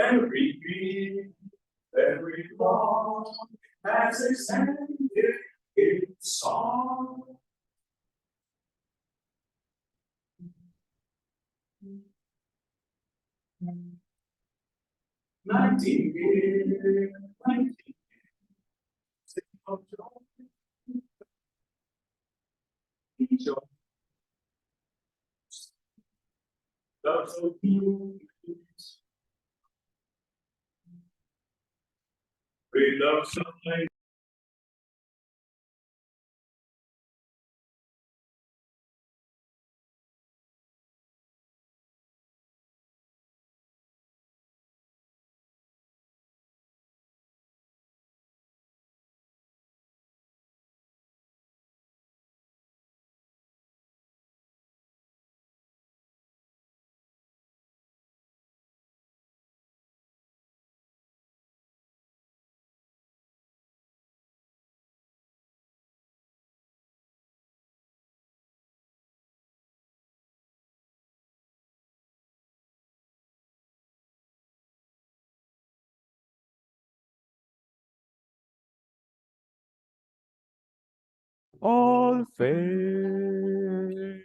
Every dream, every thought has a scientific song. Nightingale, nightingale, sing of joy, joy, love so beautiful. We love sunlight. All faith,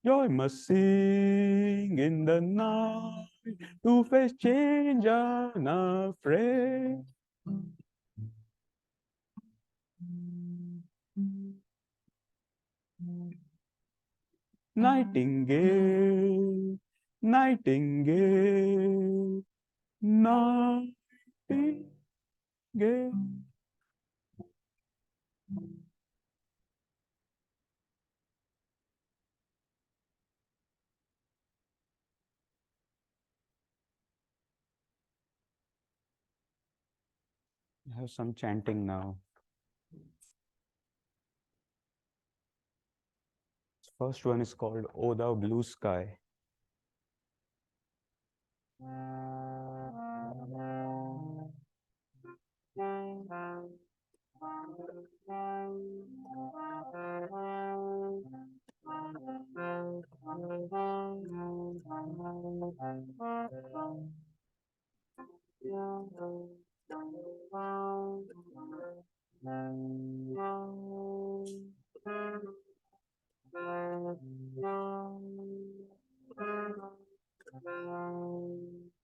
joy must sing in the night, to face change unafraid. Nightingale, nightingale, nightingale. I have some chanting now. First one is called O Thou Blue Sky.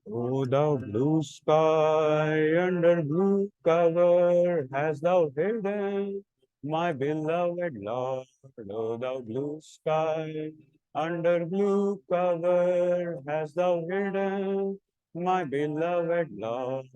O thou blue sky, under blue cover, hast thou hidden my beloved Lord? O thou blue sky, under blue cover, hast thou hidden my beloved Lord?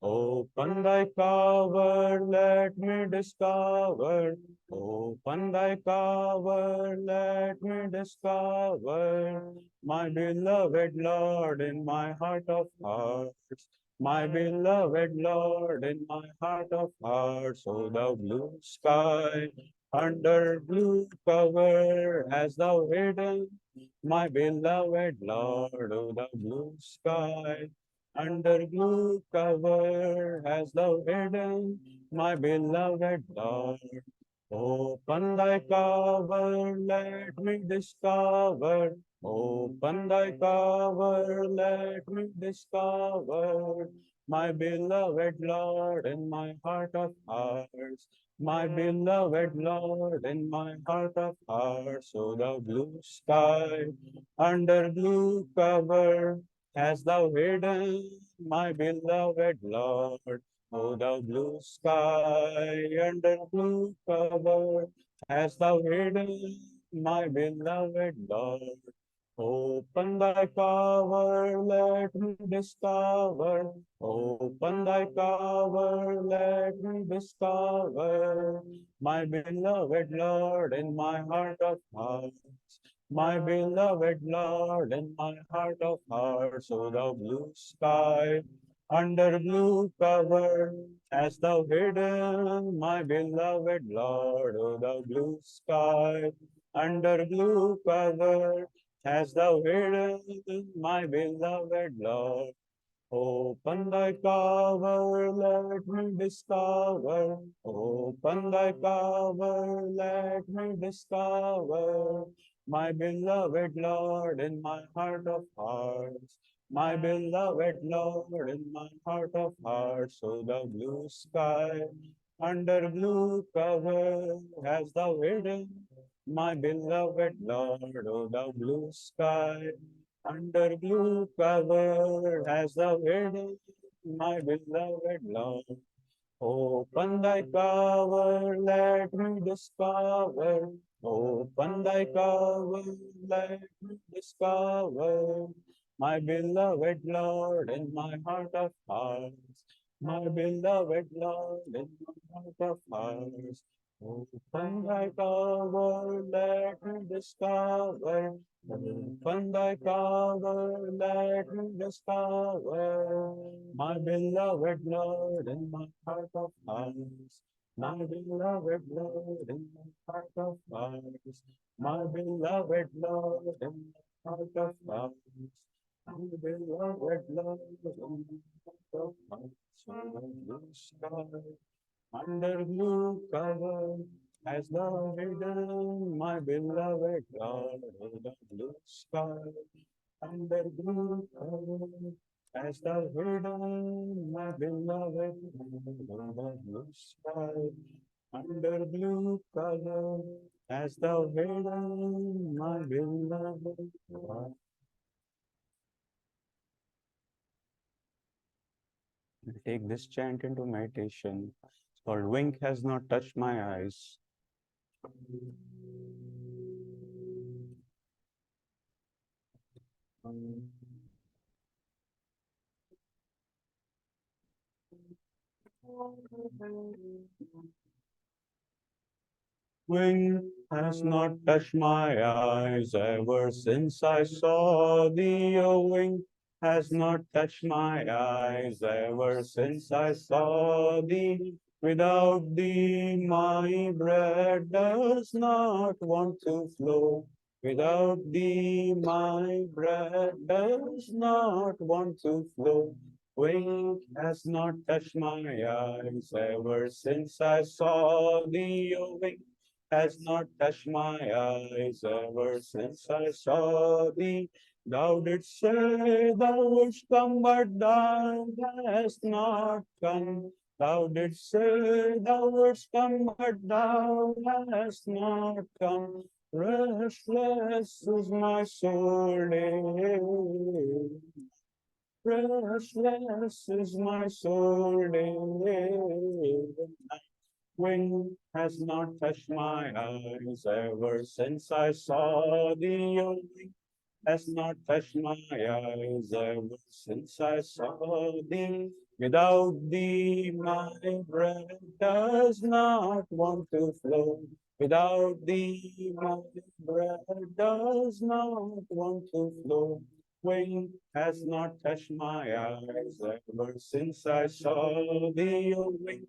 Open thy cover, let me discover. Open thy cover, let me discover my beloved Lord in my heart of hearts. My beloved Lord in my heart of hearts. O thou blue sky, under blue cover, hast thou hidden my beloved Lord. O thou blue sky, under blue cover hast thou hidden my beloved Lord. Open thy cover, let me discover. Open thy cover, let me discover my beloved Lord in my heart of hearts. My beloved Lord in my heart of hearts. O thou blue sky, under blue cover, hast thou hidden my beloved Lord? O thou blue sky, under blue cover, hast thou hidden my beloved Lord? Open thy cover, let me discover. Open thy cover, let me discover my beloved Lord in my heart of hearts. My beloved Lord in my heart of hearts. O thou blue sky, under blue cover, hast thou hidden my beloved Lord? O thou blue sky, under blue cover, hast thou hidden my beloved Lord? Open thy cover, let me discover. Open thy cover, let me discover my beloved Lord in my heart of hearts. my beloved Lord, in my heart of hearts, oh the blue sky, under blue cover has thou hidden, my beloved Lord, oh the blue sky, under blue cover has thou hidden, my beloved Lord. Open thy cover, let me discover. Open thy cover, let me discover. My beloved Lord, in my heart of hearts. My beloved Lord, in my heart of hearts. Open thy cover, let me discover. Open thy cover, let me discover. My beloved Lord, in my heart of hearts. My beloved Lord, in my heart of hearts. My beloved Lord, in my heart of hearts. My beloved Lord, in my heart of hearts. Under blue sky, under blue cover, as thou hidden, my beloved Lord, in the blue sky. Under blue cover, as thou hidden, my beloved, under the blue sky. Under blue cover, as thou hidden, my beloved. Take this chant into meditation. It's called Wink Has Not Touched My Eyes. Wink has not touched my eyes ever since I saw thee. A wink has not touched my eyes ever since I saw thee. Without thee, my bread does not want to flow. Without thee, my bread does not want to flow. Wink has not touched my eyes ever since I saw thee. A wink has not touched my eyes ever since I saw thee. Thou didst say thou wouldst come, but thou hast not come. Thou didst say thou wouldst come, but thou hast not come. Restless is my soul, restless is my soul, Wing has not touched my eyes ever since I saw thee. Your wing has not touched my eyes ever since I saw thee. Without thee, my breath does not want to flow. Without thee, my breath does not want to flow. Wing has not touched my eyes ever since I saw thee. Your wing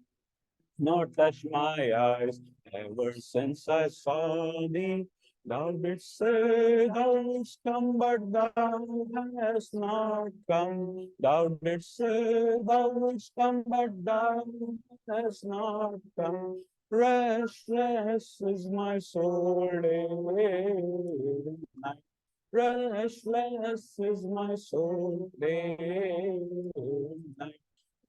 not touched my eyes ever since I saw thee. Thou didst say thou wouldst come, but thou hast not come. Thou didst say thou wouldst come, but thou hast not come. Restless is my soul day and night. Restless is my soul day and night.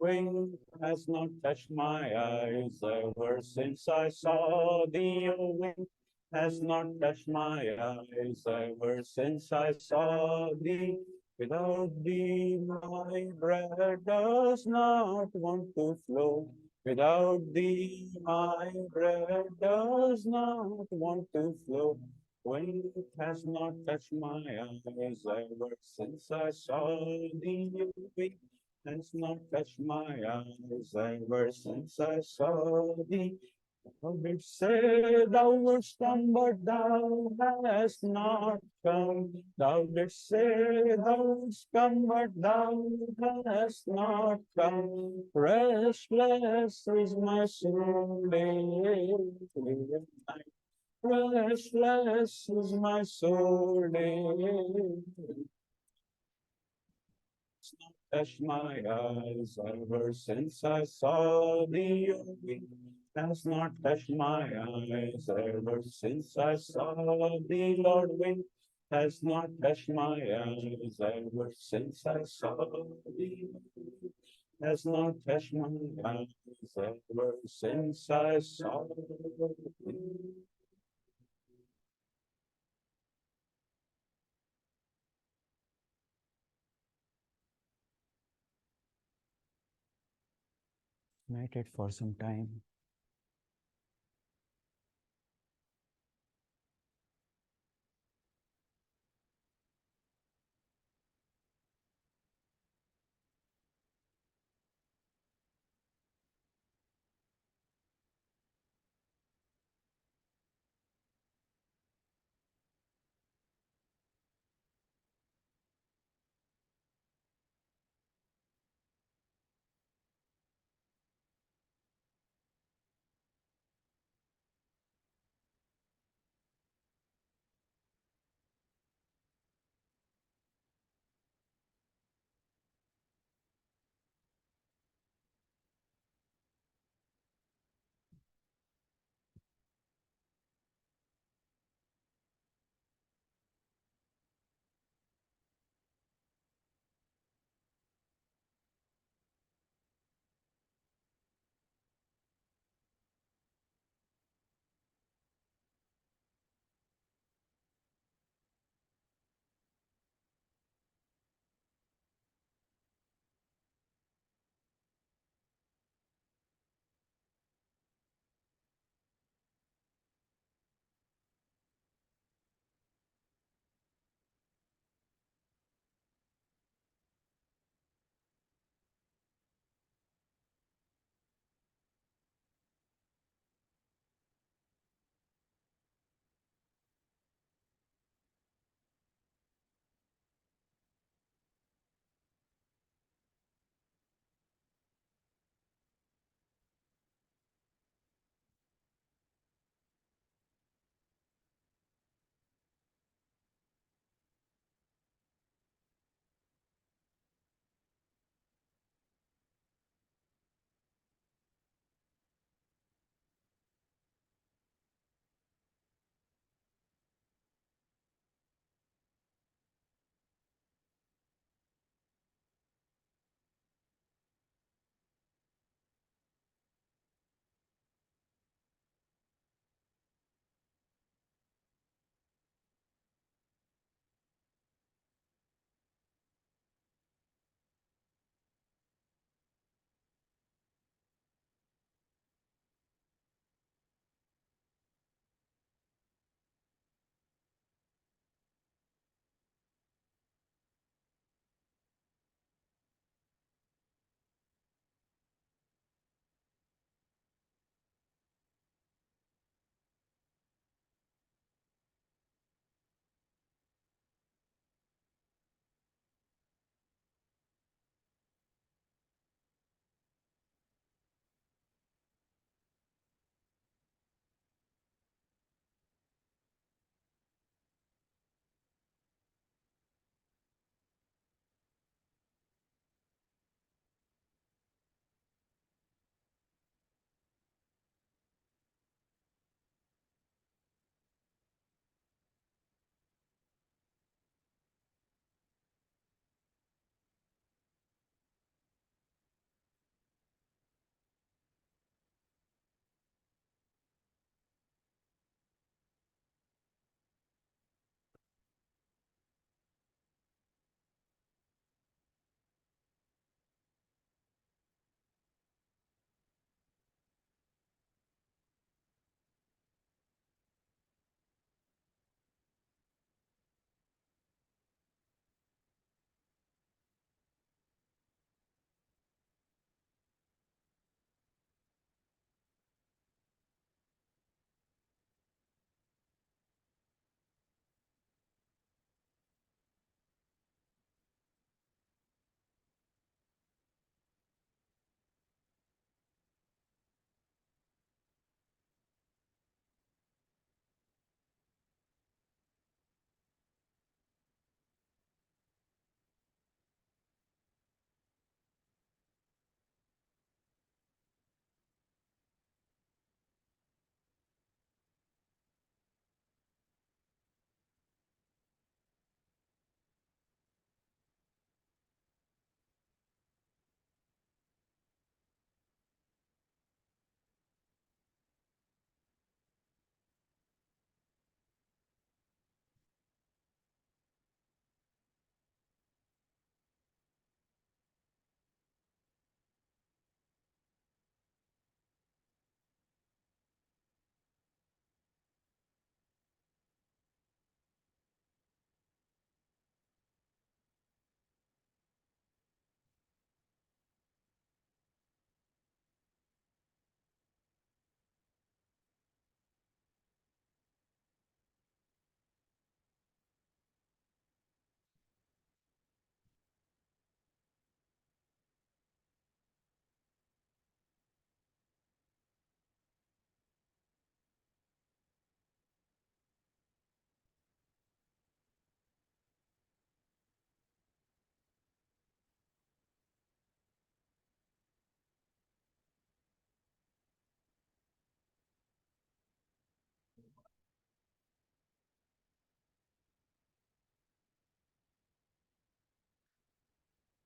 Wing has not touched my eyes ever since I saw thee. Oh, wing has not touched my eyes ever since I saw thee. Without thee, my bread does not want to flow. Without thee, my bread does not want to flow. Wing has not touched my eyes ever since I saw thee. Wing has not touched my eyes ever since I saw thee. Thou didst say thou wouldst come, but thou hast not come. Thou didst say thou wouldst come, but thou hast not come. Restless is my soul day and night. Restless is my soul day not touched my eyes ever since I saw thee. Your wing has not touched my eyes ever since I saw thee, Lord. Wing has not touched my eyes ever since I saw thee. Has not touched my eyes ever since I saw thee. Meditate for some time.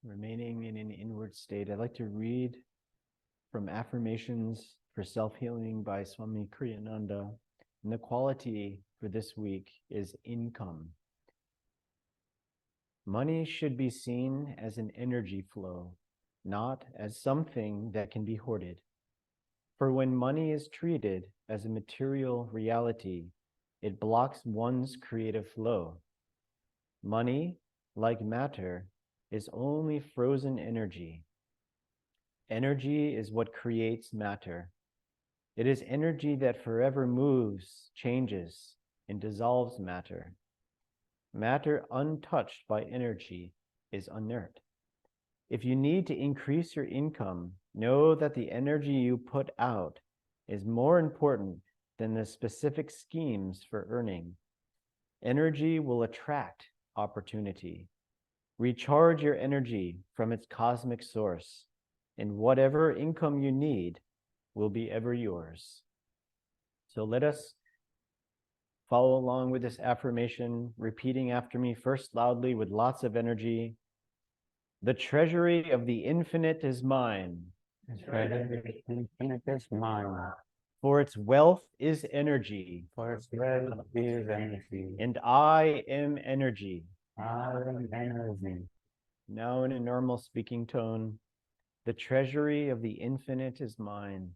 remaining in an inward state, I'd like to read from Affirmations for Self-Healing by Swami Kriyananda. And the quality for this week is income. Money should be seen as an energy flow, not as something that can be hoarded. For when money is treated as a material reality, it blocks one's creative flow. Money, like matter, is only frozen energy. Energy is what creates matter. It is energy that forever moves, changes, and dissolves matter. Matter untouched by energy is inert. If you need to increase your income, know that the energy you put out is more important than the specific schemes for earning. Energy will attract opportunity. Recharge your energy from its cosmic source, and whatever income you need will be ever yours. So let us follow along with this affirmation, repeating after me, first loudly with lots of energy. The treasury of the infinite is mine. The treasury of the infinite is mine. For its wealth is energy. For its wealth is energy. And I am energy. I am energy. Now in a normal speaking tone, the treasury of the infinite is mine.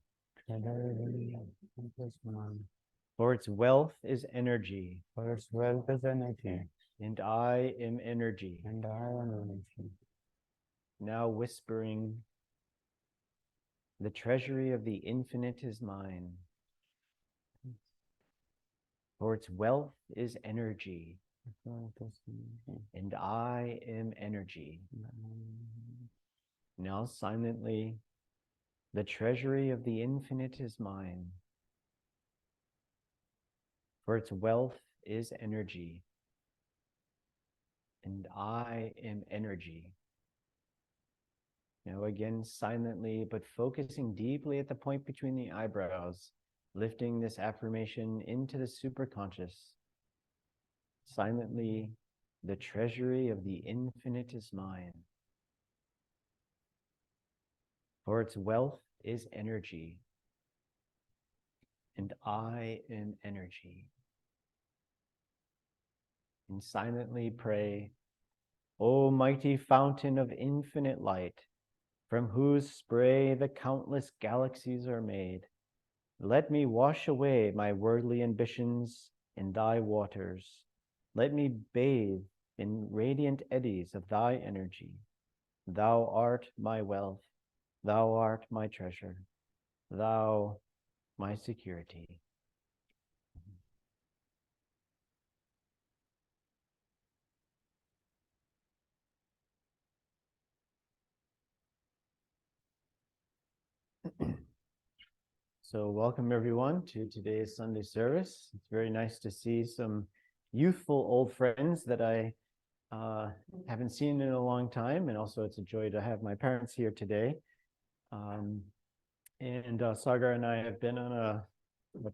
Treasury of the infinite is mine. For its wealth is energy. For its wealth is energy. And I am energy. And I am energy. Now whispering, the treasury of the infinite is mine. For its wealth is energy. And I am energy. Now silently, the treasury of the infinite is mine. For its wealth is energy. And I am energy. Now again, silently, but focusing deeply at the point between the eyebrows, lifting this affirmation into the superconscious. Silently, the treasury of the infinite is mine. For its wealth is energy. And I am energy. And silently pray, O mighty fountain of infinite light, from whose spray the countless galaxies are made, let me wash away my worldly ambitions in thy waters. Let me bathe in radiant eddies of thy energy. Thou art my wealth. Thou art my treasure. Thou my security. So welcome everyone to today's Sunday service. It's very nice to see some youthful old friends that I haven't seen in a long time, and also it's a joy to have my parents here today. Sagar and I have been on a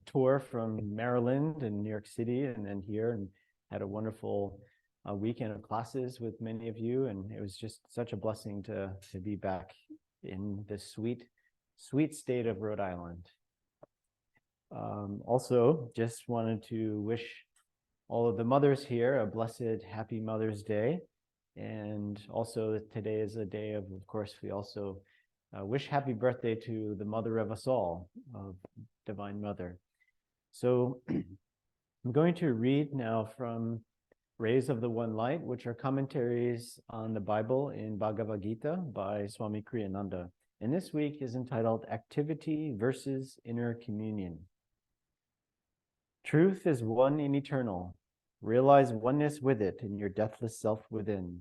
tour from Maryland and New York City and then here, and had a wonderful weekend of classes with many of you, and it was just such a blessing to be back in this sweet state of Rhode Island. Also, just wanted to wish all of the mothers here a blessed, happy Mother's Day. And also today is a day of course, we also wish happy birthday to the mother of us all, of Divine Mother. So I'm going to read now from Rays of the One Light, which are commentaries on the Bible in Bhagavad Gita by Swami Kriyananda. And this week is entitled Activity versus Inner Communion. Truth is one and eternal. Realize oneness with it in your deathless self within.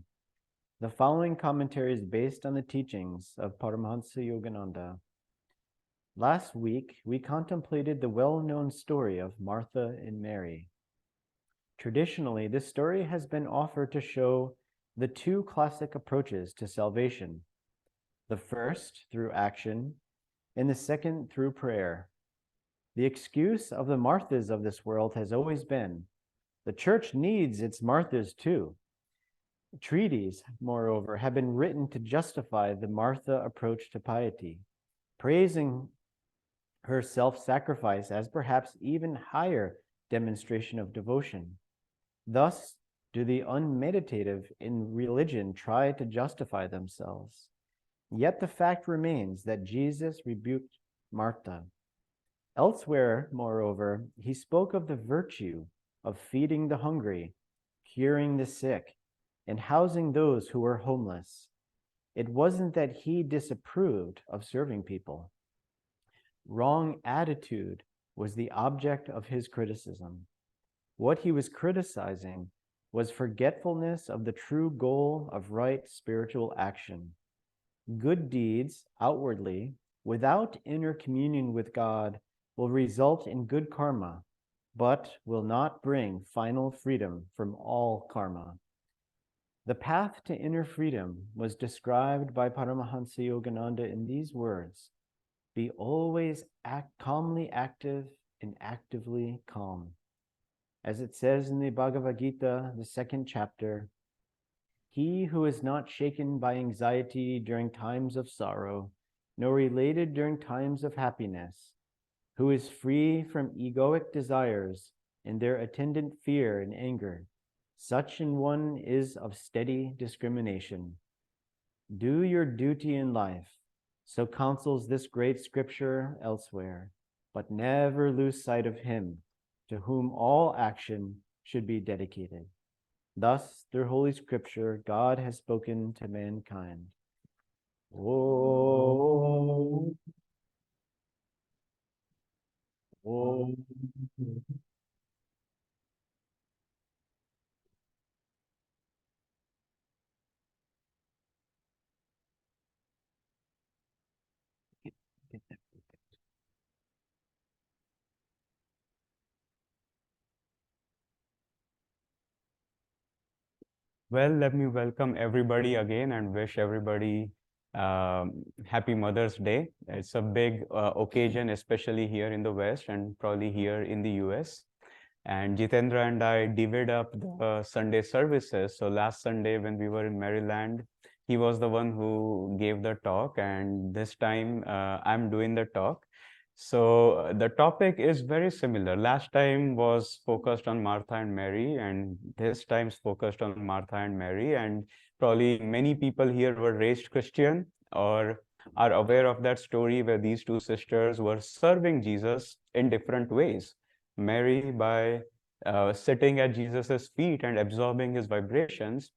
The following commentary is based on the teachings of Paramhansa Yogananda. Last week, we contemplated the well-known story of Martha and Mary. Traditionally, this story has been offered to show the two classic approaches to salvation. The first through action, and the second through prayer. The excuse of the Marthas of this world has always been, the church needs its Marthas too. Treaties, moreover, have been written to justify the Martha approach to piety, praising her self-sacrifice as perhaps even higher demonstration of devotion. Thus do the unmeditative in religion try to justify themselves. Yet the fact remains that Jesus rebuked Martha. Elsewhere, moreover, he spoke of the virtue of feeding the hungry, curing the sick, and housing those who were homeless. It wasn't that he disapproved of serving people. Wrong attitude was the object of his criticism. What he was criticizing was forgetfulness of the true goal of right spiritual action. Good deeds outwardly, without inner communion with God, will result in good karma, but will not bring final freedom from all karma. The path to inner freedom was described by Paramhansa Yogananda in these words: be always calmly active and actively calm. As it says in the Bhagavad Gita, the 2nd chapter, he who is not shaken by anxiety during times of sorrow, nor elated during times of happiness, who is free from egoic desires and their attendant fear and anger, such an one is of steady discrimination. Do your duty in life, so counsels this great scripture elsewhere, but never lose sight of him to whom all action should be dedicated. Thus, through Holy Scripture, God has spoken to mankind. Oh, oh. Well, let me welcome everybody again and wish everybody happy Mother's Day. It's a big occasion, especially here in the West and probably here in the US. And Jitendra and I divvied up the Sunday services. So last Sunday when we were in Maryland, he was the one who gave the talk, and this time I'm doing the talk. So the topic is very similar. Last time was focused on Martha and Mary, and this time is focused on Martha and Mary. And probably many people here were raised Christian or are aware of that story where these two sisters were serving Jesus in different ways. Mary by sitting at Jesus's feet and absorbing his vibrations.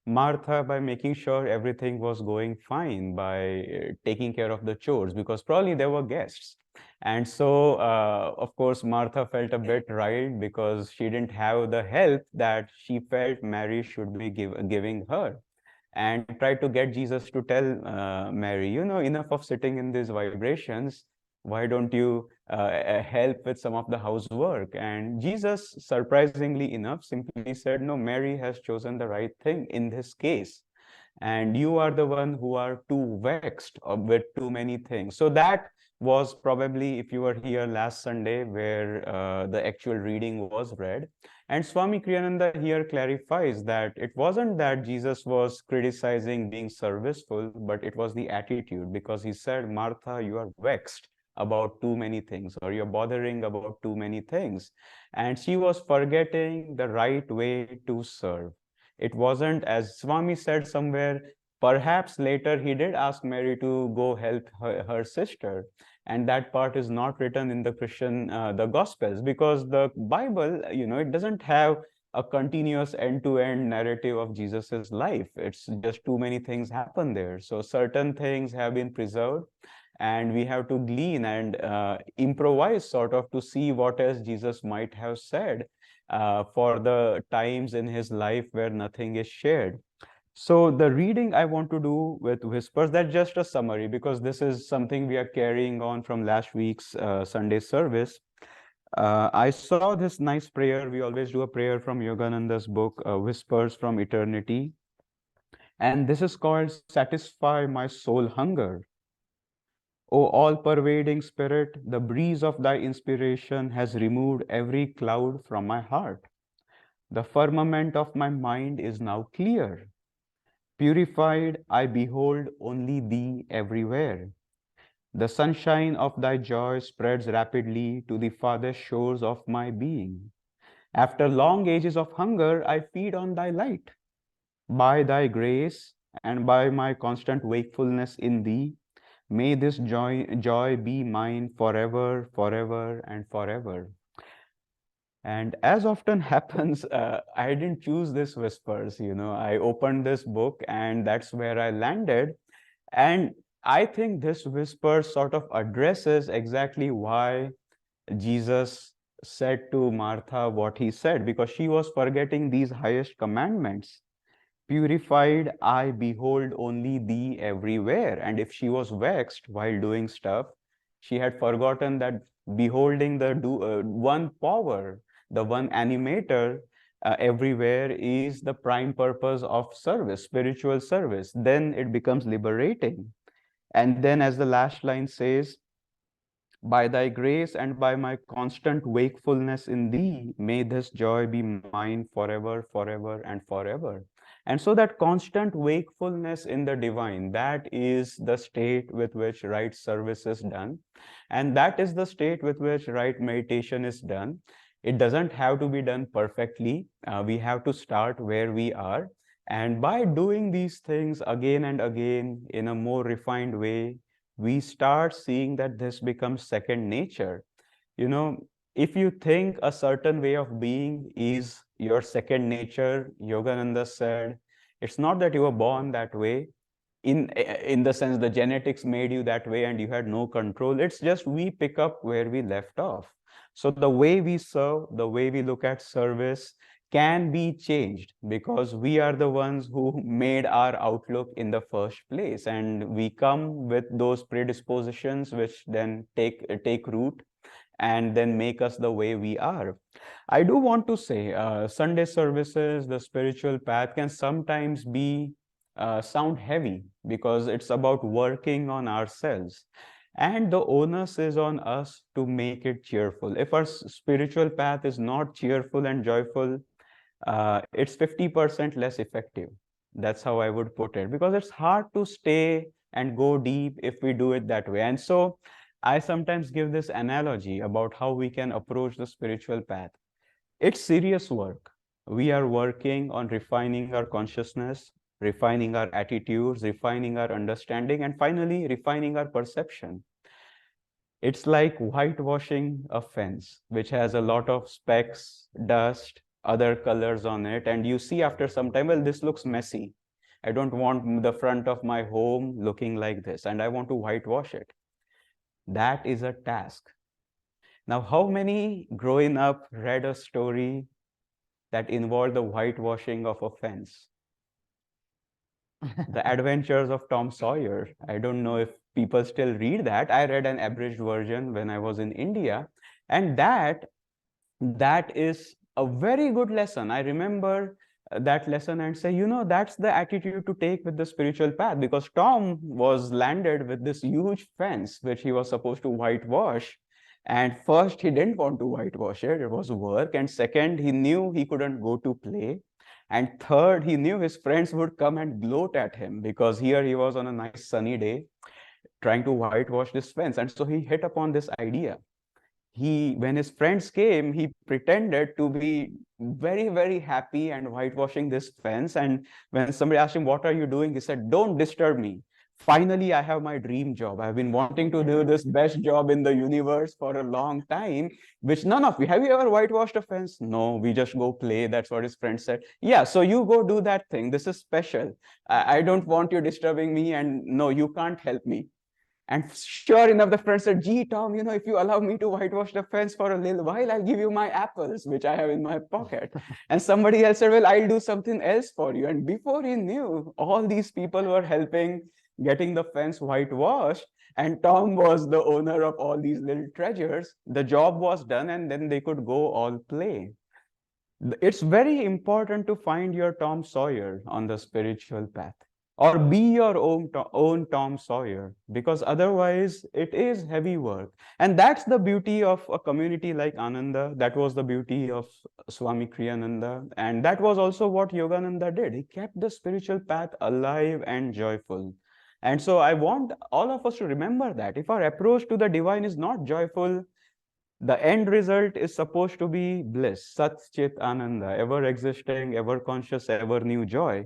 Martha by making sure everything was going fine by taking care of the chores, because probably there were guests. And so, of course, Martha felt a bit riled because she didn't have the help that she felt Mary should be giving her, and tried to get Jesus to tell Mary, you know, enough of sitting in these vibrations. Why don't you help with some of the housework? And Jesus, surprisingly enough, simply said, no, Mary has chosen the right thing in this case. And you are the one who are too vexed with too many things. So that was probably, if you were here last Sunday, where the actual reading was read. And Swami Kriyananda here clarifies that it wasn't that Jesus was criticizing being serviceful, but it was the attitude, because he said, Martha, you are vexed about too many things, or you're bothering about too many things. And she was forgetting the right way to serve. It wasn't, as Swami said somewhere, perhaps later he did ask Mary to go help her sister. And that part is not written in the Christian, the Gospels, because the Bible, you know, it doesn't have a continuous end-to-end narrative of Jesus's life. It's just too many things happen there. So certain things have been preserved, and we have to glean and improvise sort of to see what else Jesus might have said for the times in his life where nothing is shared. So the reading I want to do with Whispers, that's just a summary, because this is something we are carrying on from last week's Sunday service. I saw this nice prayer. We always do a prayer from Yogananda's book, Whispers from Eternity. And this is called Satisfy My Soul Hunger. O all-pervading Spirit, the breeze of thy inspiration has removed every cloud from my heart. The firmament of my mind is now clear. Purified, I behold only thee everywhere. The sunshine of thy joy spreads rapidly to the farthest shores of my being. After long ages of hunger, I feed on thy light. By thy grace and by my constant wakefulness in thee, may this joy be mine forever, forever, and forever. And as often happens, I didn't choose this whispers, I opened this book and that's where I landed. And I think this whisper sort of addresses exactly why Jesus said to Martha what he said, because she was forgetting these highest commandments. Purified, I behold only thee everywhere. And if she was vexed while doing stuff, she had forgotten that beholding the one power, the one animator everywhere is the prime purpose of service, spiritual service. Then it becomes liberating. And then, as the last line says, by thy grace and by my constant wakefulness in thee, may this joy be mine forever, forever, and forever. And so that constant wakefulness in the divine, that is the state with which right service is done. And that is the state with which right meditation is done. It doesn't have to be done perfectly. We have to start where we are. And by doing these things again and again in a more refined way, we start seeing that this becomes second nature. If you think a certain way of being is your second nature, Yogananda said, it's not that you were born that way, in the sense the genetics made you that way and you had no control. It's just we pick up where we left off. So the way we serve, the way we look at service can be changed because we are the ones who made our outlook in the first place, and we come with those predispositions which then take root and then make us the way we are. I do want to say Sunday services, the spiritual path can sometimes be sound heavy because it's about working on ourselves. And the onus is on us to make it cheerful. If our spiritual path is not cheerful and joyful, it's 50% less effective. That's how I would put it, because it's hard to stay and go deep if we do it that way. And so I sometimes give this analogy about how we can approach the spiritual path. It's serious work. We are working on refining our consciousness, refining our attitudes, refining our understanding, and finally refining our perception. It's like whitewashing a fence, which has a lot of specks, dust, other colors on it. And you see after some time, well, this looks messy. I don't want the front of my home looking like this, and I want to whitewash it. That is a task. Now, how many growing up read a story that involved the whitewashing of a fence? The Adventures of Tom Sawyer. I don't know if people still read that. I read an abridged version when I was in India, and that is a very good lesson. I remember that lesson and say, that's the attitude to take with the spiritual path, because Tom was landed with this huge fence which he was supposed to whitewash. And first, he didn't want to whitewash it. It was work. And second, he knew he couldn't go to play. And third, he knew his friends would come and gloat at him because here he was on a nice sunny day trying to whitewash this fence. And so he hit upon this idea. When his friends came, he pretended to be very, very happy and whitewashing this fence. And when somebody asked him, what are you doing? He said, don't disturb me. Finally, I have my dream job. I've been wanting to do this best job in the universe for a long time, which none of you, have you ever whitewashed a fence? No, we just go play. That's what his friend said. Yeah, so you go do that thing. This is special. I don't want you disturbing me, and no, you can't help me. And sure enough, the friend said, gee, Tom, if you allow me to whitewash the fence for a little while, I'll give you my apples, which I have in my pocket. And somebody else said, well, I'll do something else for you. And before he knew, all these people were helping getting the fence whitewashed. And Tom was the owner of all these little treasures. The job was done, and then they could go all play. It's very important to find your Tom Sawyer on the spiritual path. or be your own Tom Sawyer, because otherwise it is heavy work. And that's the beauty of a community like Ananda. That was the beauty of Swami Kriyananda. And that was also what Yogananda did. He kept the spiritual path alive and joyful. And so I want all of us to remember that if our approach to the divine is not joyful, the end result is supposed to be bliss, Sat Chit Ananda, ever existing, ever conscious, ever new joy.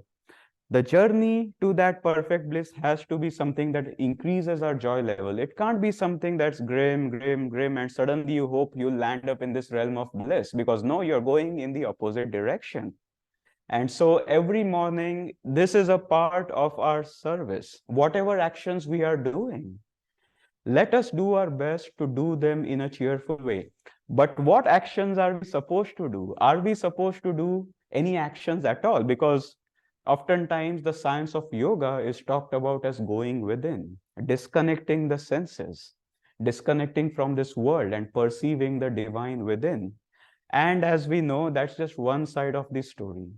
The journey to that perfect bliss has to be something that increases our joy level. It can't be something that's grim, grim, grim, and suddenly you hope you'll land up in this realm of bliss, because no, you're going in the opposite direction. And so every morning, this is a part of our service. Whatever actions we are doing, let us do our best to do them in a cheerful way. But what actions are we supposed to do? Are we supposed to do any actions at all? Because oftentimes the science of yoga is talked about as going within, disconnecting the senses, disconnecting from this world and perceiving the divine within. And as we know, that's just one side of the story.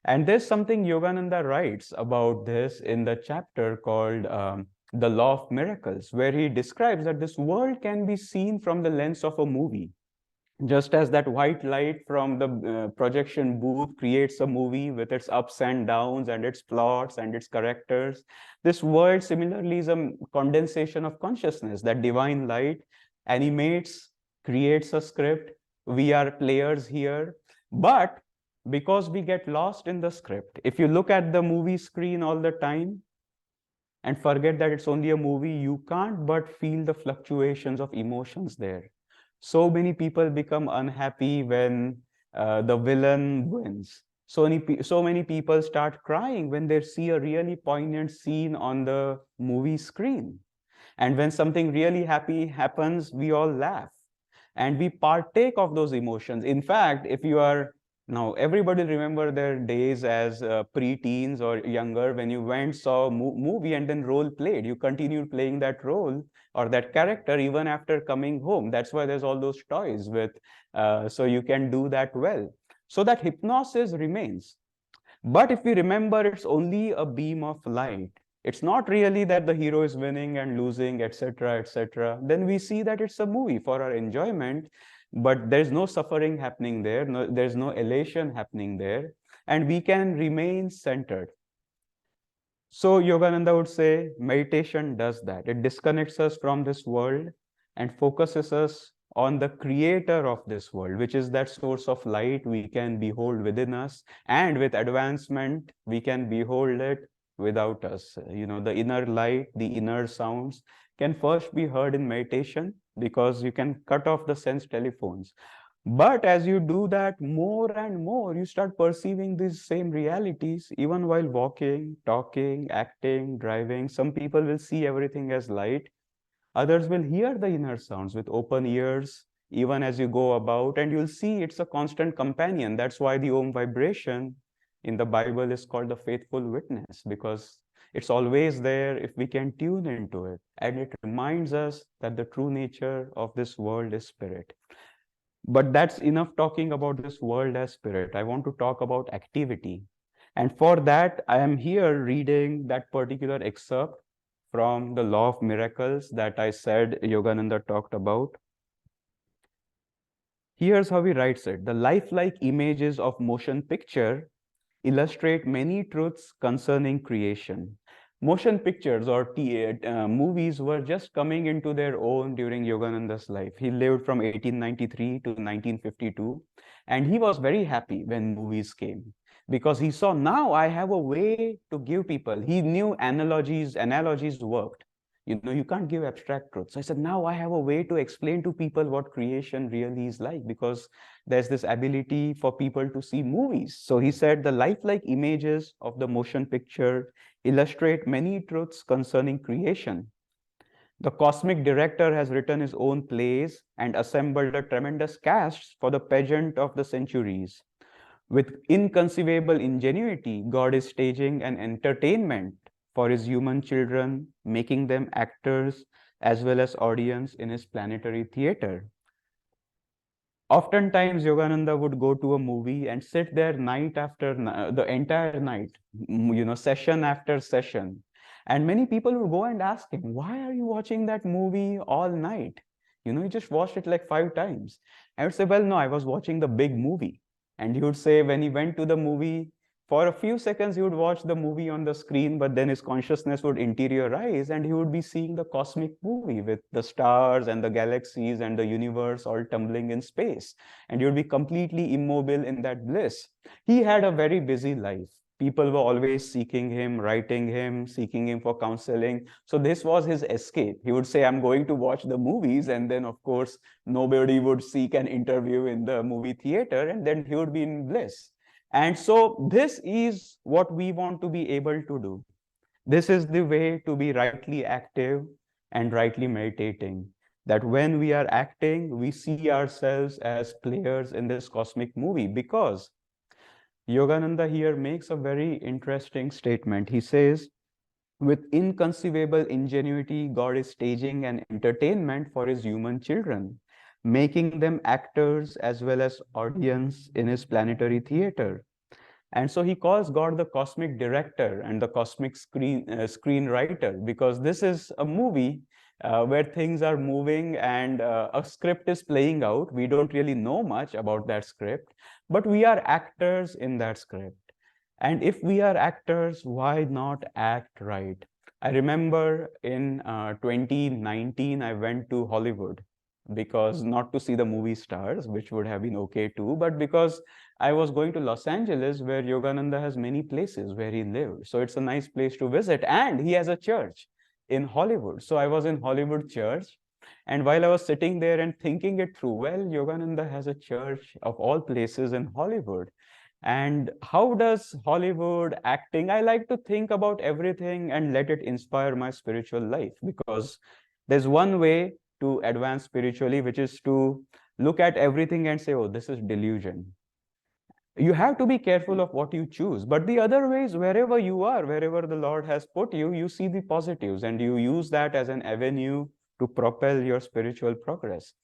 And there's something Yogananda writes about this in the chapter called The Law of Miracles, where he describes that this world can be seen from the lens of a movie. Just as that white light from the projection booth creates a movie with its ups and downs and its plots and its characters, this world similarly is a condensation of consciousness. That divine light animates, creates a script. We are players here. But because we get lost in the script, if you look at the movie screen all the time and forget that it's only a movie, you can't but feel the fluctuations of emotions there. So many people become unhappy when the villain wins. So many people start crying when they see a really poignant scene on the movie screen. And when something really happy happens, we all laugh and we partake of those emotions. In fact, if you are now, everybody remember their days as pre-teens or younger, when you went, saw a movie and then role played. You continued playing that role or that character even after coming home. That's why there's all those toys with, so you can do that well. So that hypnosis remains. But if we remember, it's only a beam of light. It's not really that the hero is winning and losing, etc., etc. Then we see that it's a movie for our enjoyment, but there's no suffering happening there. No, there's no elation happening there, and we can remain centered. So Yogananda would say meditation does that. It disconnects us from this world and focuses us on the creator of this world, which is that source of light we can behold within us. And with advancement, we can behold it without us. You know, the inner light, the inner sounds can first be heard in meditation, because you can cut off the sense telephones. But as you do that more and more, you start perceiving these same realities, even while walking, talking, acting, driving. Some people will see everything as light. Others will hear the inner sounds with open ears, even as you go about, and you'll see it's a constant companion. That's why the Om vibration in the Bible is called the faithful witness, because it's always there if we can tune into it. And it reminds us that the true nature of this world is spirit. But that's enough talking about this world as spirit. I want to talk about activity. And for that, I am here reading that particular excerpt from the Law of Miracles that I said Yogananda talked about. Here's how he writes it. The lifelike images of motion picture illustrate many truths concerning creation. Motion pictures or movies were just coming into their own during Yogananda's life. He lived from 1893 to 1952, and he was very happy when movies came, because he saw, now I have a way to give people. He knew analogies worked. You know, you can't give abstract truths. So I said, now I have a way to explain to people what creation really is like, because there's this ability for people to see movies. So he said the lifelike images of the motion picture illustrate many truths concerning creation. The cosmic director has written his own plays and assembled a tremendous cast for the pageant of the centuries. With inconceivable ingenuity, God is staging an entertainment for his human children, making them actors as well as audience in his planetary theater. Oftentimes, Yogananda would go to a movie and sit there night after the entire night, session after session. And many people would go and ask him, why are you watching that movie all night? You just watched it like 5 times. I would say, well, no, I was watching the big movie. And he would say, when he went to the movie, for a few seconds, he would watch the movie on the screen, but then his consciousness would interiorize and he would be seeing the cosmic movie with the stars and the galaxies and the universe all tumbling in space. And you'd be completely immobile in that bliss. He had a very busy life. People were always seeking him, writing him, seeking him for counseling. So this was his escape. He would say, I'm going to watch the movies. And then, of course, nobody would seek an interview in the movie theater. And then he would be in bliss. And so this is what we want to be able to do. This is the way to be rightly active and rightly meditating. That when we are acting, we see ourselves as players in this cosmic movie, because Yogananda here makes a very interesting statement. He says, with inconceivable ingenuity, God is staging an entertainment for his human children, making them actors as well as audience in his planetary theater. And so he calls God the cosmic director and the cosmic screenwriter, because this is a movie where things are moving and a script is playing out. We don't really know much about that script, but we are actors in that script. And if we are actors, why not act right? I remember in 2019, I went to Hollywood, because not to see the movie stars, which would have been okay too, but because I was going to Los Angeles, where Yogananda has many places where he lived. So it's a nice place to visit. And he has a church in Hollywood. So I was in Hollywood church. And while I was sitting there and thinking it through, well, Yogananda has a church of all places in Hollywood. And how does Hollywood acting? I like to think about everything and let it inspire my spiritual life, because there's one way to advance spiritually, which is to look at everything and say, oh, this is delusion. You have to be careful of what you choose. But the other way is, wherever you are, wherever the Lord has put you, you see the positives and you use that as an avenue to propel your spiritual progress.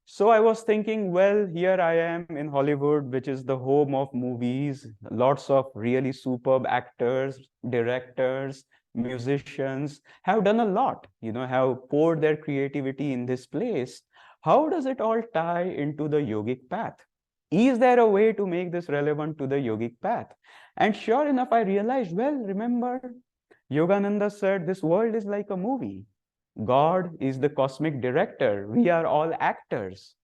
So I was thinking, well, here I am in Hollywood, which is the home of movies, lots of really superb actors, directors, musicians have done a lot, have poured their creativity in this place. How does it all tie into the yogic path? Is there a way to make this relevant to the yogic path? And sure enough, I realized, well, remember, Yogananda said this world is like a movie. God is the cosmic director. We are all actors.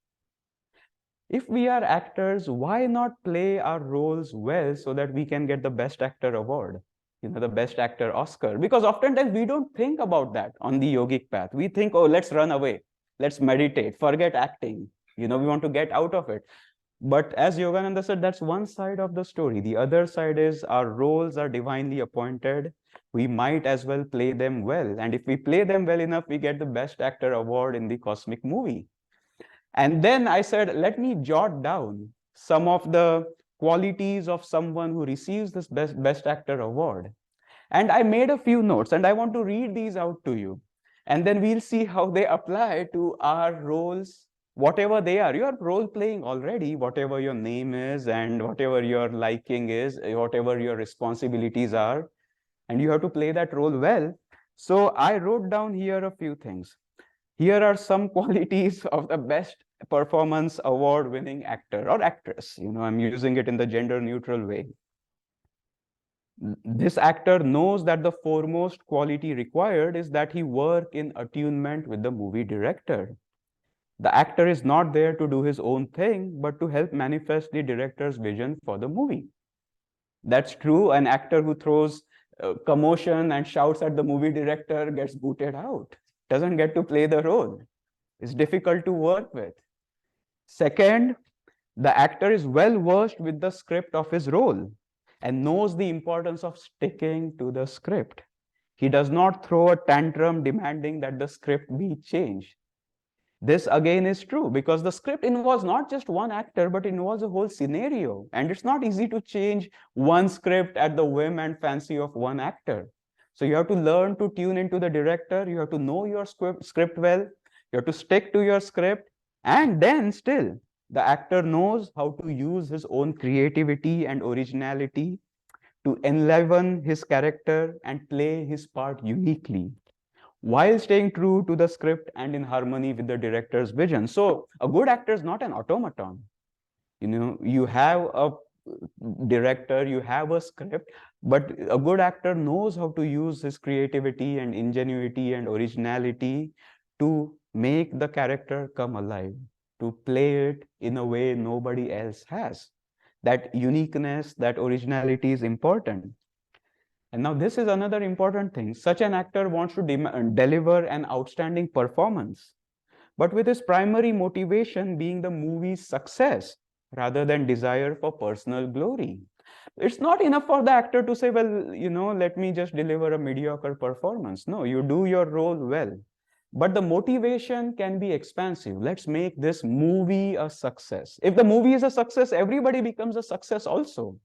If we are actors, why not play our roles well so that we can get the Best Actor award? The Best Actor Oscar. Because oftentimes we don't think about that on the yogic path. We think, oh, let's run away. Let's meditate. Forget acting. We want to get out of it. But as Yogananda said, that's one side of the story. The other side is our roles are divinely appointed. We might as well play them well. And if we play them well enough, we get the Best Actor award in the cosmic movie. And then I said, let me jot down some of the qualities of someone who receives this Best Actor award. And I made a few notes, and I want to read these out to you. And then we'll see how they apply to our roles, whatever they are. You are role playing already, whatever your name is and whatever your liking is, whatever your responsibilities are. And you have to play that role well. So I wrote down here a few things. Here are some qualities of the Best Performance Award winning actor or actress. I'm using it in the gender neutral way. This actor knows that the foremost quality required is that he work in attunement with the movie director. The actor is not there to do his own thing, but to help manifest the director's vision for the movie. That's true. An actor who throws commotion and shouts at the movie director gets booted out, doesn't get to play the role. It's difficult to work with. Second, the actor is well versed with the script of his role and knows the importance of sticking to the script. He does not throw a tantrum demanding that the script be changed. This again is true because the script involves not just one actor, but involves a whole scenario. And it's not easy to change one script at the whim and fancy of one actor. So you have to learn to tune into the director. You have to know your script well. You have to stick to your script. And then still, The actor knows how to use his own creativity and originality to enliven his character and play his part uniquely, while staying true to the script and in harmony with the director's vision. So a good actor is not an automaton. You have a director, you have a script, but a good actor knows how to use his creativity and ingenuity and originality to make the character come alive, to play it in a way nobody else has. That uniqueness, that originality is important. And now this is another important thing. Such an actor wants to deliver an outstanding performance, but with his primary motivation being the movie's success rather than desire for personal glory. It's not enough for the actor to say, well, let me just deliver a mediocre performance. No, you do your role well. But the motivation can be expansive. Let's make this movie a success. If the movie is a success, everybody becomes a success also.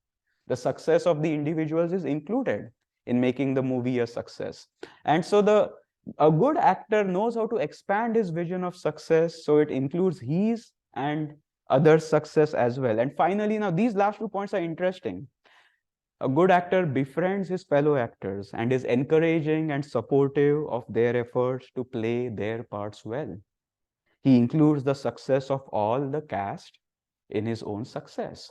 The success of the individuals is included in making the movie a success. And so a good actor knows how to expand his vision of success so it includes his and others' success as well. And finally, now these last 2 points are interesting. A good actor befriends his fellow actors and is encouraging and supportive of their efforts to play their parts well. He includes the success of all the cast in his own success.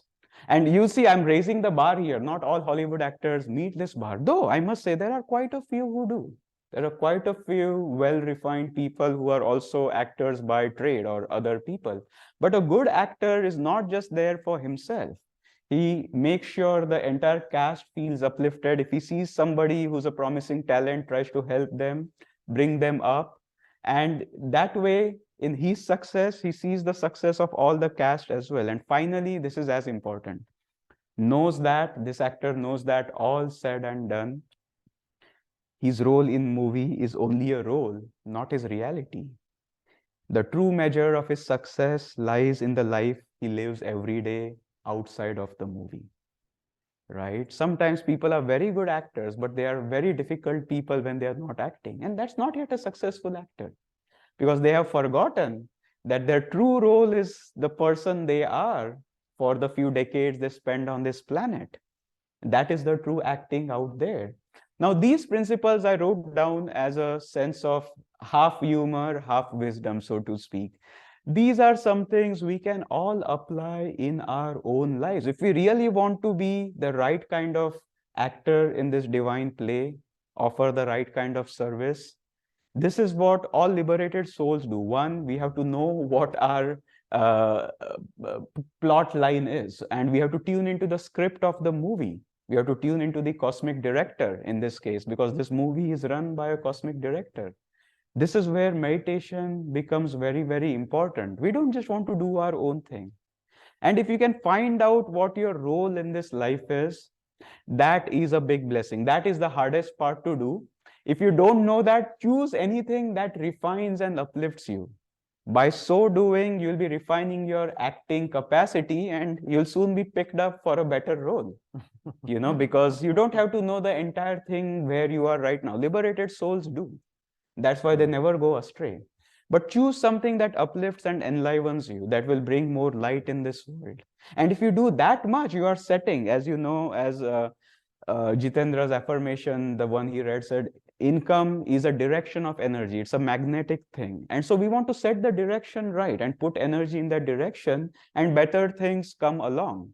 And you see, I'm raising the bar here. Not all Hollywood actors meet this bar, though I must say there are quite a few who do. There are quite a few well-refined people who are also actors by trade or other people. But a good actor is not just there for himself. He makes sure the entire cast feels uplifted. If he sees somebody who's a promising talent, tries to help them, bring them up. And that way, in his success, he sees the success of all the cast as well. And finally, this is as important. This actor knows that all said and done, his role in movie is only a role, not his reality. The true measure of his success lies in the life he lives every day outside of the movie, right? Sometimes people are very good actors, but they are very difficult people when they are not acting. And that's not yet a successful actor, because they have forgotten that their true role is the person they are for the few decades they spend on this planet. That is the true acting out there. Now, these principles I wrote down as a sense of half humor, half wisdom, so to speak. These are some things we can all apply in our own lives. If we really want to be the right kind of actor in this divine play, offer the right kind of service, this is what all liberated souls do. One, we have to know what our plot line is, and we have to tune into the script of the movie. We have to tune into the cosmic director in this case, because this movie is run by a cosmic director. This is where meditation becomes very, very important. We don't just want to do our own thing. And if you can find out what your role in this life is, that is a big blessing. That is the hardest part to do. If you don't know that, choose anything that refines and uplifts you. By so doing, you'll be refining your acting capacity and you'll soon be picked up for a better role. Because you don't have to know the entire thing where you are right now. Liberated souls do. That's why they never go astray. But choose something that uplifts and enlivens you, that will bring more light in this world. And if you do that much, you are setting, as you know, as Jitendra's affirmation, the one he read, said, income is a direction of energy. It's a magnetic thing. And so we want to set the direction right and put energy in that direction, and better things come along.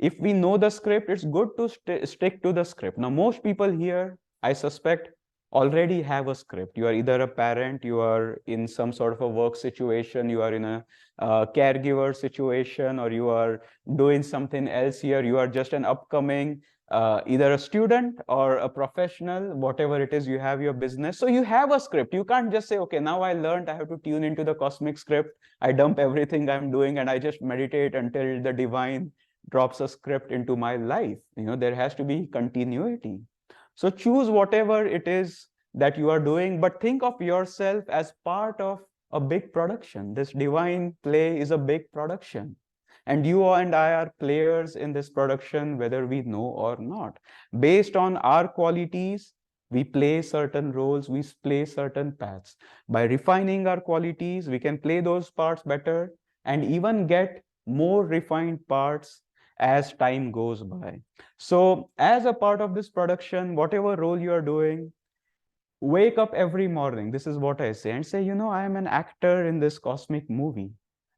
If we know the script, it's good to stick to the script. Now, most people here, I suspect, already have a script. You are either a parent, you are in some sort of a work situation, you are in a caregiver situation, or you are doing something else here. You are just an upcoming either a student or a professional, whatever it is, you have your business. So you have a script. You can't just say, okay, now I learned, I have to tune into the cosmic script. I dump everything I'm doing and I just meditate until the divine drops a script into my life. There has to be continuity. So choose whatever it is that you are doing, but think of yourself as part of a big production. This divine play is a big production. And you and I are players in this production, whether we know or not. Based on our qualities, we play certain roles, we play certain paths. By refining our qualities, we can play those parts better. and even get more refined parts as time goes by. So as a part of this production, whatever role you are doing, wake up every morning. This is what I say, and say, I am an actor in this cosmic movie.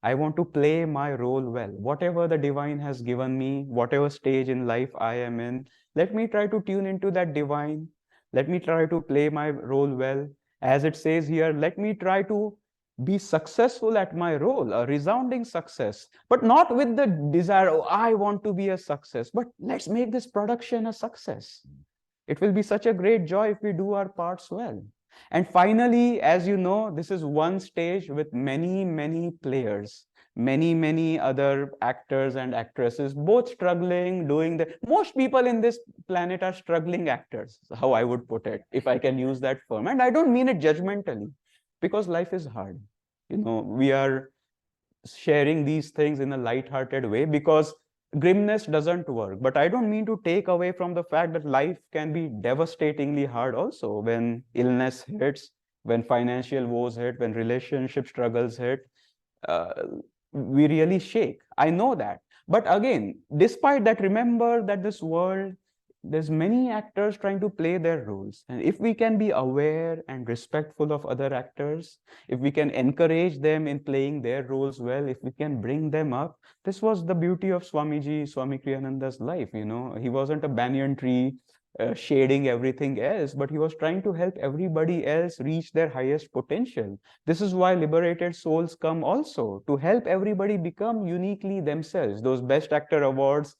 I want to play my role well. Whatever the divine has given me, whatever stage in life I am in, let me try to tune into that divine. Let me try to play my role well. As it says here, let me try to be successful at my role, a resounding success, but not with the desire, oh, I want to be a success, but let's make this production a success. It will be such a great joy if we do our parts well. And finally, as you know, this is one stage with many, many players, many other actors and actresses, both struggling, doing the. Most people in this planet are struggling actors, how I would put it, if I can use that term. And I don't mean it judgmentally, because life is hard. We are sharing these things in a light-hearted way because grimness doesn't work. But I don't mean to take away from the fact that life can be devastatingly hard also when illness hits, when financial woes hit, when relationship struggles hit. uh, we really shake. I know that. But again, despite that, remember that this world, there's many actors trying to play their roles. And if we can be aware and respectful of other actors, if we can encourage them in playing their roles well, if we can bring them up, this was the beauty of Swami Kriyananda's life. He wasn't a banyan tree shading everything else, but he was trying to help everybody else reach their highest potential. This is why liberated souls come also, to help everybody become uniquely themselves. Those best actor awards,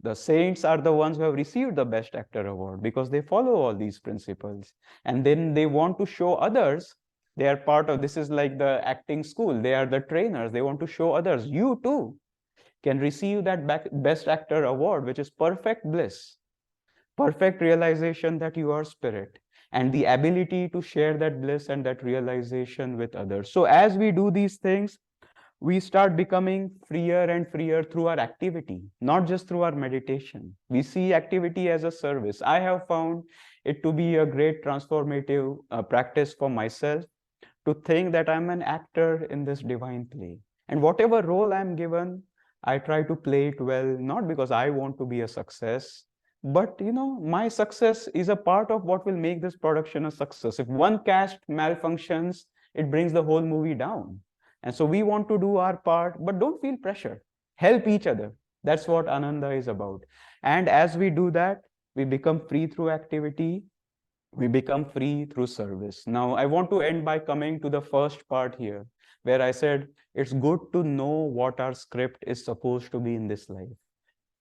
the saints are the ones who have received the best actor award because they follow all these principles. And then they want to show others. They are part of, this is like the acting school. They are the trainers. They want to show others, you too can receive that best actor award, which is perfect bliss, perfect realization that you are spirit, and the ability to share that bliss and that realization with others. So as we do these things, we start becoming freer and freer through our activity, not just through our meditation. We see activity as a service. I have found it to be a great transformative practice for myself, to think that I'm an actor in this divine play. And whatever role I'm given, I try to play it well, not because I want to be a success, but my success is a part of what will make this production a success. If one cast malfunctions, it brings the whole movie down. And so we want to do our part, but don't feel pressure. Help each other. That's what Ananda is about. And as we do that, we become free through activity. We become free through service. Now, I want to end by coming to the first part here, where I said it's good to know what our script is supposed to be in this life.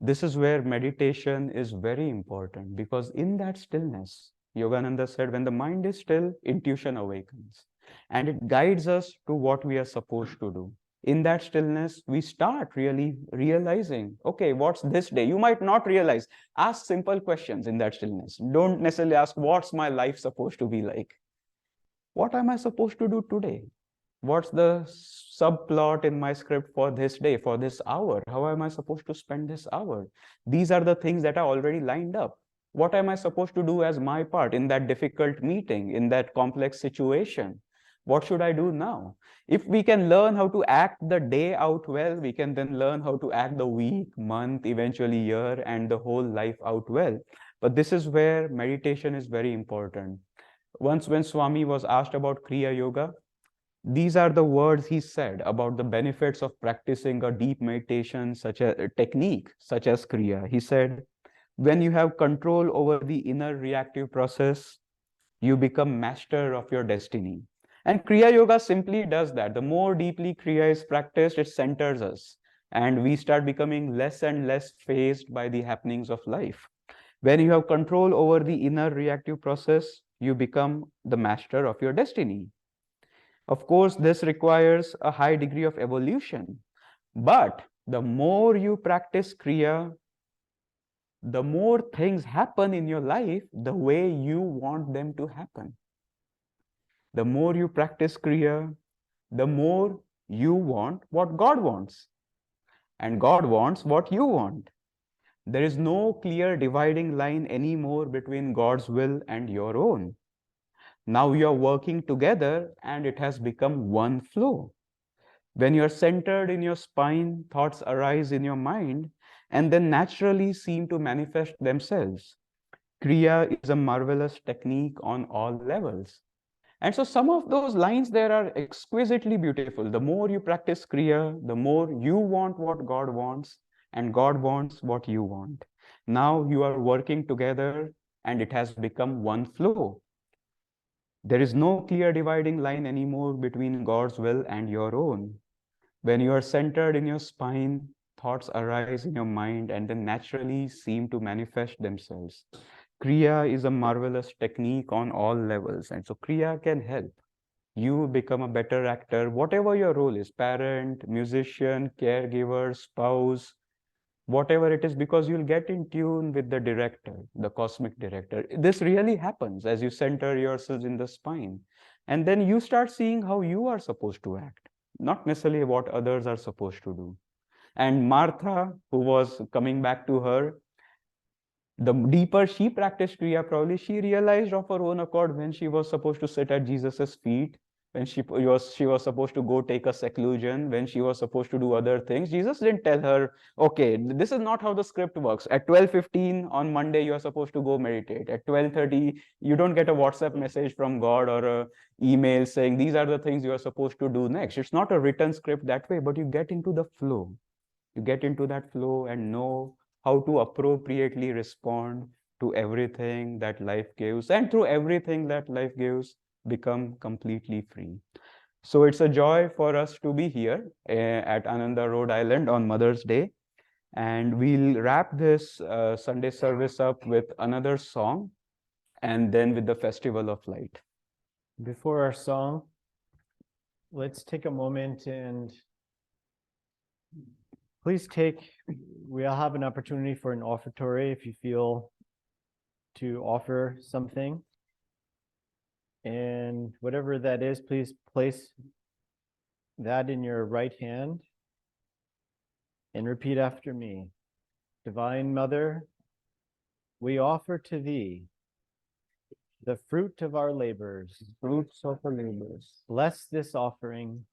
This is where meditation is very important, because in that stillness, Yogananda said, when the mind is still, intuition awakens and it guides us to what we are supposed to do. In that stillness, we start really realizing, okay, what's this day? You might not realize. Ask simple questions in that stillness. Don't necessarily ask, what's my life supposed to be like? What am I supposed to do today? What's the subplot in my script for this day, for this hour? How am I supposed to spend this hour? These are the things that are already lined up. What am I supposed to do as my part in that difficult meeting, in that complex situation? What should I do now? If we can learn how to act the day out well, we can then learn how to act the week, month, eventually year, and the whole life out well. But this is where meditation is very important. Once when Swami was asked about Kriya Yoga, these are the words he said about the benefits of practicing a deep meditation, such a technique, such as Kriya. He said, when you have control over the inner reactive process, you become master of your destiny. And Kriya Yoga simply does that. The more deeply Kriya is practiced, it centers us, and we start becoming less and less fazed by the happenings of life. When you have control over the inner reactive process, you become the master of your destiny. Of course, this requires a high degree of evolution. But the more you practice Kriya, the more things happen in your life the way you want them to happen. The more you practice Kriya, the more you want what God wants. And God wants what you want. There is no clear dividing line anymore between God's will and your own. Now you are working together and it has become one flow. When you're centered in your spine, thoughts arise in your mind and then naturally seem to manifest themselves. Kriya is a marvelous technique on all levels. And so some of those lines there are exquisitely beautiful. The more you practice Kriya, the more you want what God wants, and God wants what you want. Now you are working together and it has become one flow. There is no clear dividing line anymore between God's will and your own. When you are centered in your spine, thoughts arise in your mind and then naturally seem to manifest themselves. Kriya is a marvelous technique on all levels. And so Kriya can help you become a better actor, whatever your role is, parent, musician, caregiver, spouse, whatever it is, because you'll get in tune with the director, the cosmic director. This really happens as you center yourselves in the spine. And then you start seeing how you are supposed to act, not necessarily what others are supposed to do. And Martha, who was coming back to her, the deeper she practiced Kriya, probably she realized of her own accord when she was supposed to sit at Jesus's feet, when she was supposed to go take a seclusion, when she was supposed to do other things. Jesus didn't tell her, okay, this is not how the script works. At 12:15 on Monday, you are supposed to go meditate. At 12:30, you don't get a WhatsApp message from God or a email saying these are the things you are supposed to do next. It's not a written script that way, but you get into the flow. You get into that flow and know how to appropriately respond to everything that life gives, and through everything that life gives, become completely free. So it's a joy for us to be here at Ananda, Rhode Island on Mother's Day. And we'll wrap this Sunday service up with another song and then with the Festival of Light. Before our song, let's take a moment and please we'll have an opportunity for an offertory if you feel to offer something. And whatever that is, please place that in your right hand and repeat after me. Divine Mother, we offer to thee the fruit of our labors. Fruits of our labors. Bless this offering,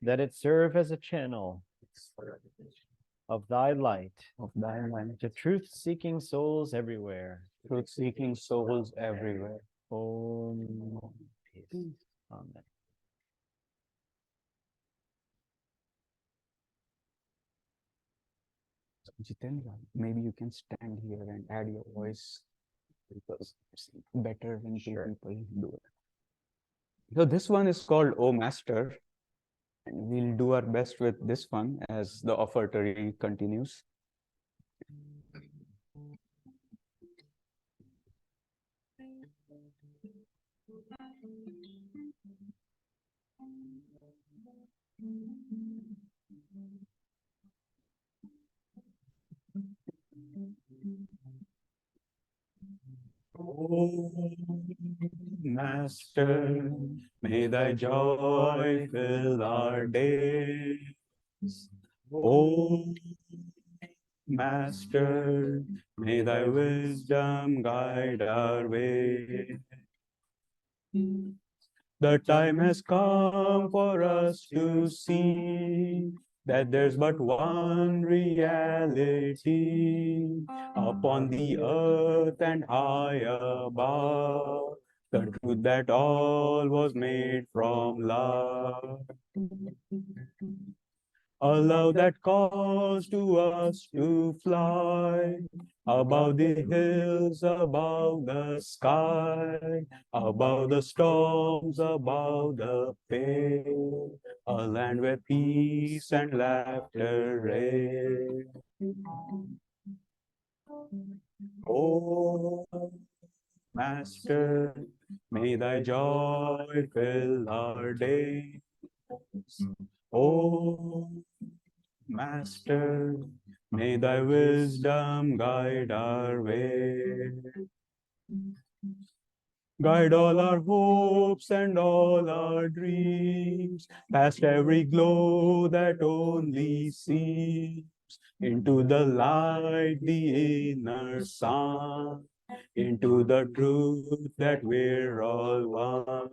that it serve as a channel of thy light to truth-seeking souls everywhere. Truth-seeking souls everywhere. Om. Peace. Amen. Jitendra, maybe you can stand here and add your voice, because it's better when two people do it. So this one is called O Master, and we'll do our best with this one as the offertory continues. O Master, may thy joy fill our days. O Master, may thy wisdom guide our way. The time has come for us to see that there's but one reality upon the earth and high above. The truth that all was made from love. A love that calls to us to fly above the hills, above the sky, above the storms, above the pain, a land where peace and laughter reign. Oh, Master, may thy joy fill our days. Oh, Master, may thy wisdom guide our way. Guide all our hopes and all our dreams, past every glow that only seems, into the light, the inner sun, into the truth that we're all one.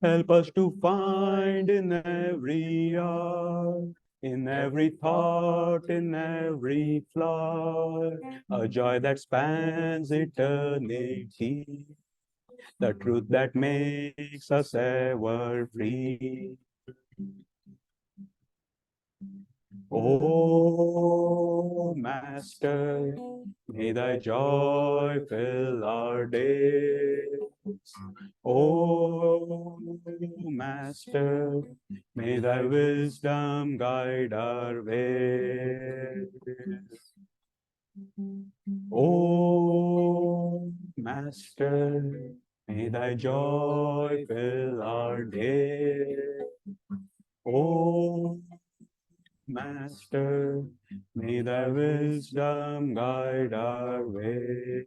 Help us to find in every hour, in every thought, in every flower, a joy that spans eternity, the truth that makes us ever free. Oh, Master, may thy joy fill our days. Oh, Master, may thy wisdom guide our ways. Oh, Master, may thy joy fill our days. Oh, Master, may thy wisdom guide our way.